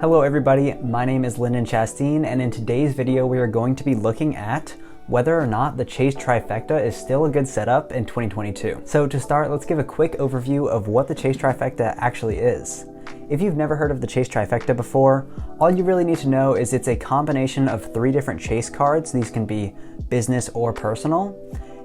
Hello everybody, my name is Lyndon Chasteen, and in today's video we are going to be looking at whether or not the Chase Trifecta is still a good setup in 2022. So to start, let's give a quick overview of what the Chase Trifecta actually is. If you've never heard of the Chase Trifecta before, all you really need to know is it's a combination of 3 different Chase cards. These can be business or personal,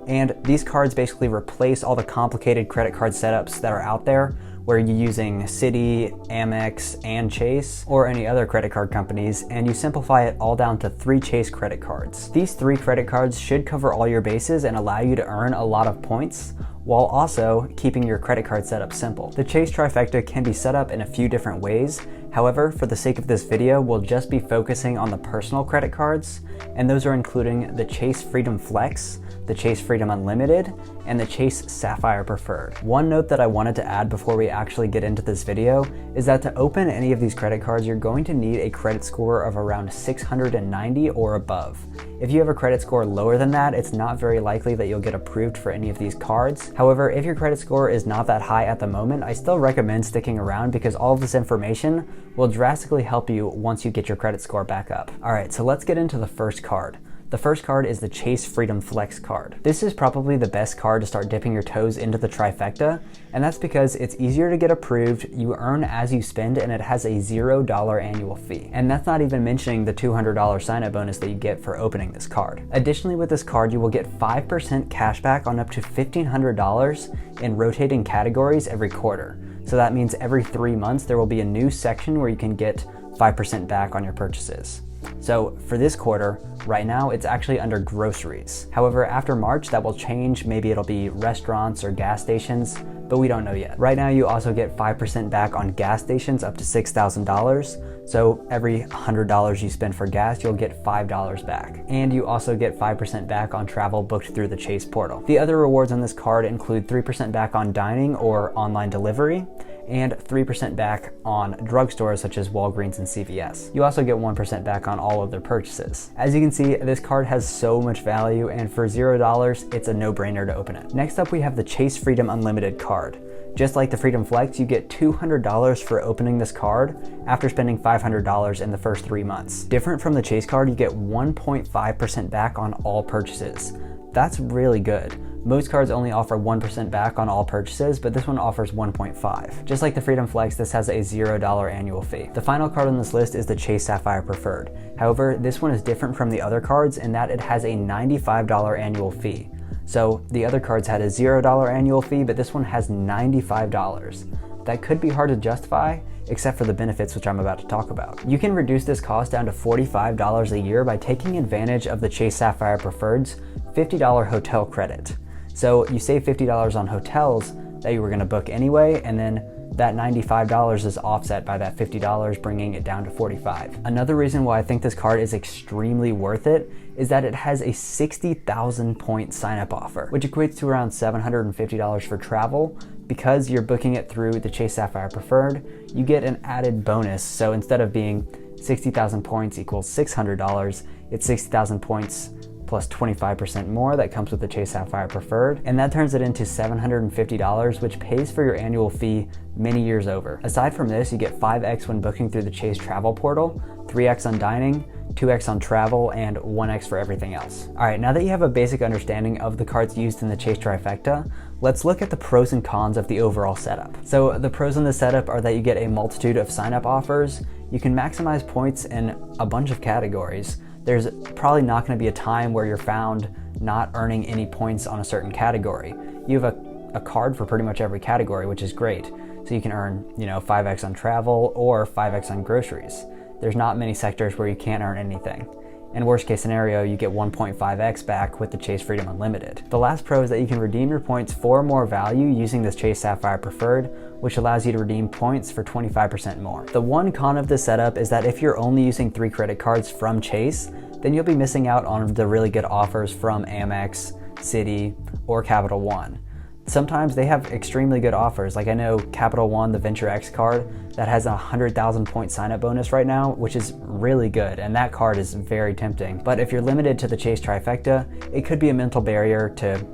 and these cards basically replace all the complicated credit card setups that are out there where you're using Citi, Amex, and Chase, or any other credit card companies, and you simplify it all down to 3 Chase credit cards. These 3 credit cards should cover all your bases and allow you to earn a lot of points, while also keeping your credit card setup simple. The Chase Trifecta can be set up in a few different ways. However, for the sake of this video, we'll just be focusing on the personal credit cards, and those are including the Chase Freedom Flex, the Chase Freedom Unlimited, and the Chase Sapphire Preferred. One note that I wanted to add before we actually get into this video is that to open any of these credit cards, you're going to need a credit score of around 690 or above. If you have a credit score lower than that, it's not very likely that you'll get approved for any of these cards. However, if your credit score is not that high at the moment, I still recommend sticking around because all of this information will drastically help you once you get your credit score back up. All right, so let's get into the first card. The first card is the Chase Freedom Flex card. This is probably the best card to start dipping your toes into the trifecta, and that's because it's easier to get approved, you earn as you spend, and it has a $0 annual fee. And that's not even mentioning the $200 sign-up bonus that you get for opening this card. Additionally, with this card, you will get 5% cash back on up to $1,500 in rotating categories every quarter. So that means every 3 months, there will be a new section where you can get 5% back on your purchases. So for this quarter, right now, it's actually under groceries. However, after March, that will change. Maybe it'll be restaurants or gas stations, but we don't know yet. Right now, you also get 5% back on gas stations up to $6,000. So every $100 you spend for gas, you'll get $5 back. And you also get 5% back on travel booked through the Chase portal. The other rewards on this card include 3% back on dining or online delivery, and 3% back on drugstores such as Walgreens and CVS. You also get 1% back on all of their purchases. As you can see, this card has so much value, and for $0, it's a no-brainer to open it. Next up, we have the Chase Freedom Unlimited card. Just like the Freedom Flex, you get $200 for opening this card after spending $500 in the first 3 months. Different from the Chase card, you get 1.5% back on all purchases. That's really good. Most cards only offer 1% back on all purchases, but this one offers 1.5. Just like the Freedom Flex, this has a $0 annual fee. The final card on this list is the Chase Sapphire Preferred. However, this one is different from the other cards in that it has a $95 annual fee. So the other cards had a $0 annual fee, but this one has $95. That could be hard to justify, except for the benefits which I'm about to talk about. You can reduce this cost down to $45 a year by taking advantage of the Chase Sapphire Preferred's $50 hotel credit. So you save $50 on hotels that you were gonna book anyway, and then that $95 is offset by that $50, bringing it down to $45. Another reason why I think this card is extremely worth it is that it has a 60,000 point sign-up offer, which equates to around $750 for travel. Because you're booking it through the Chase Sapphire Preferred, you get an added bonus. So instead of being 60,000 points equals $600, it's 60,000 points plus 25% more that comes with the Chase Sapphire Preferred, and that turns it into $750, which pays for your annual fee many years over. Aside from this, you get 5x when booking through the Chase Travel Portal, 3x on dining, 2x on travel, and 1x for everything else. All right, now that you have a basic understanding of the cards used in the Chase Trifecta, let's look at the pros and cons of the overall setup. So the pros in the setup are that you get a multitude of sign-up offers, you can maximize points in a bunch of categories. There's probably not going to be a time where you're found not earning any points on a certain category. You have a card for pretty much every category, which is great. So you can earn, 5x on travel or 5x on groceries. There's not many sectors where you can't earn anything. In worst case scenario, you get 1.5x back with the Chase Freedom Unlimited. The last pro is that you can redeem your points for more value using this Chase Sapphire Preferred, which allows you to redeem points for 25% more. The one con of this setup is that if you're only using 3 credit cards from Chase, then you'll be missing out on the really good offers from Amex, Citi, or Capital One. Sometimes they have extremely good offers. Like I know Capital One, the Venture X card, that has a 100,000 point sign-up bonus right now, which is really good, and that card is very tempting. But if you're limited to the Chase Trifecta, it could be a mental barrier to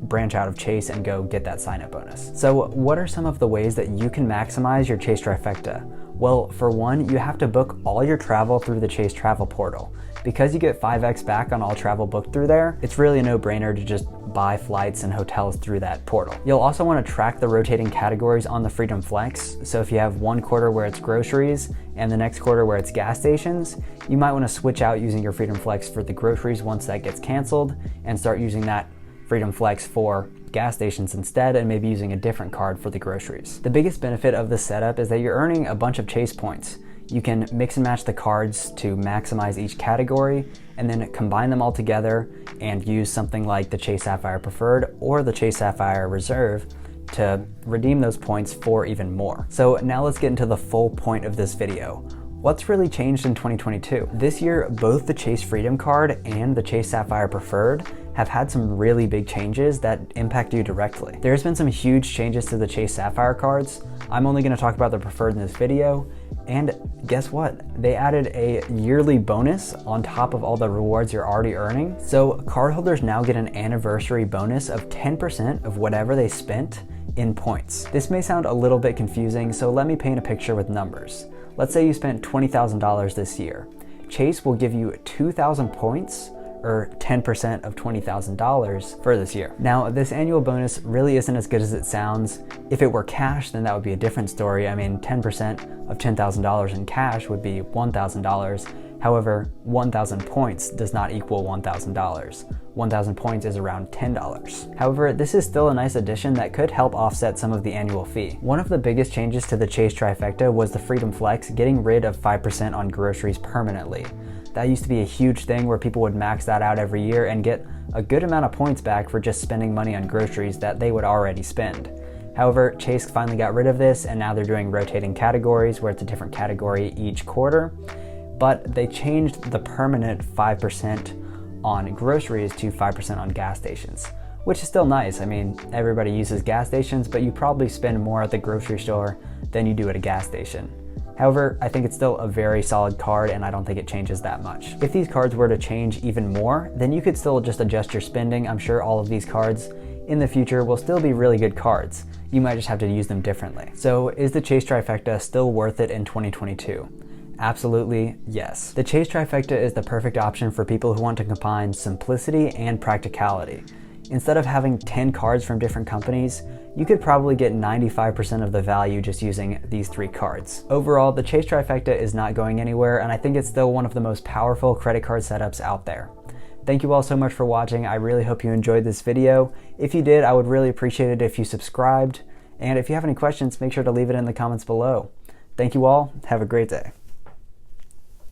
branch out of Chase and go get that sign-up bonus. So what are some of the ways that you can maximize your Chase Trifecta? Well, for one, you have to book all your travel through the Chase travel portal. Because you get 5x back on all travel booked through there, it's really a no-brainer to just buy flights and hotels through that portal. You'll also want to track the rotating categories on the Freedom Flex. So if you have one quarter where it's groceries and the next quarter where it's gas stations, you might want to switch out using your Freedom Flex for the groceries once that gets canceled and start using that Freedom Flex for gas stations instead, and maybe using a different card for the groceries. The biggest benefit of this setup is that you're earning a bunch of Chase points. You can mix and match the cards to maximize each category and then combine them all together and use something like the Chase Sapphire Preferred or the Chase Sapphire Reserve to redeem those points for even more. So now let's get into the full point of this video. What's really changed in 2022? This year, both the Chase Freedom Card and the Chase Sapphire Preferred have had some really big changes that impact you directly. There's been some huge changes to the Chase Sapphire cards. I'm only going to talk about the Preferred in this video, and guess what? They added a yearly bonus on top of all the rewards you're already earning. So cardholders now get an anniversary bonus of 10% of whatever they spent in points. This may sound a little bit confusing, so let me paint a picture with numbers. Let's say you spent $20,000 this year. Chase will give you 2,000 points, or 10% of $20,000 for this year. Now, this annual bonus really isn't as good as it sounds. If it were cash, then that would be a different story. I mean, 10% of $10,000 in cash would be $1,000. However, 1,000 points does not equal $1,000. 1,000 points is around $10. However, this is still a nice addition that could help offset some of the annual fee. One of the biggest changes to the Chase Trifecta was the Freedom Flex getting rid of 5% on groceries permanently. That used to be a huge thing where people would max that out every year and get a good amount of points back for just spending money on groceries that they would already spend. However, Chase finally got rid of this, and now they're doing rotating categories where it's a different category each quarter. But they changed the permanent 5% on groceries to 5% on gas stations, which is still nice. I mean, everybody uses gas stations, but you probably spend more at the grocery store than you do at a gas station. However, I think it's still a very solid card, and I don't think it changes that much. If these cards were to change even more, then you could still just adjust your spending. I'm sure all of these cards in the future will still be really good cards. You might just have to use them differently. So is the Chase Trifecta still worth it in 2022? Absolutely, yes. The Chase Trifecta is the perfect option for people who want to combine simplicity and practicality. Instead of having 10 cards from different companies, you could probably get 95% of the value just using these 3 cards. Overall, the Chase Trifecta is not going anywhere, and I think it's still one of the most powerful credit card setups out there. Thank you all so much for watching. I really hope you enjoyed this video. If you did, I would really appreciate it if you subscribed. And if you have any questions, make sure to leave it in the comments below. Thank you all. Have a great day.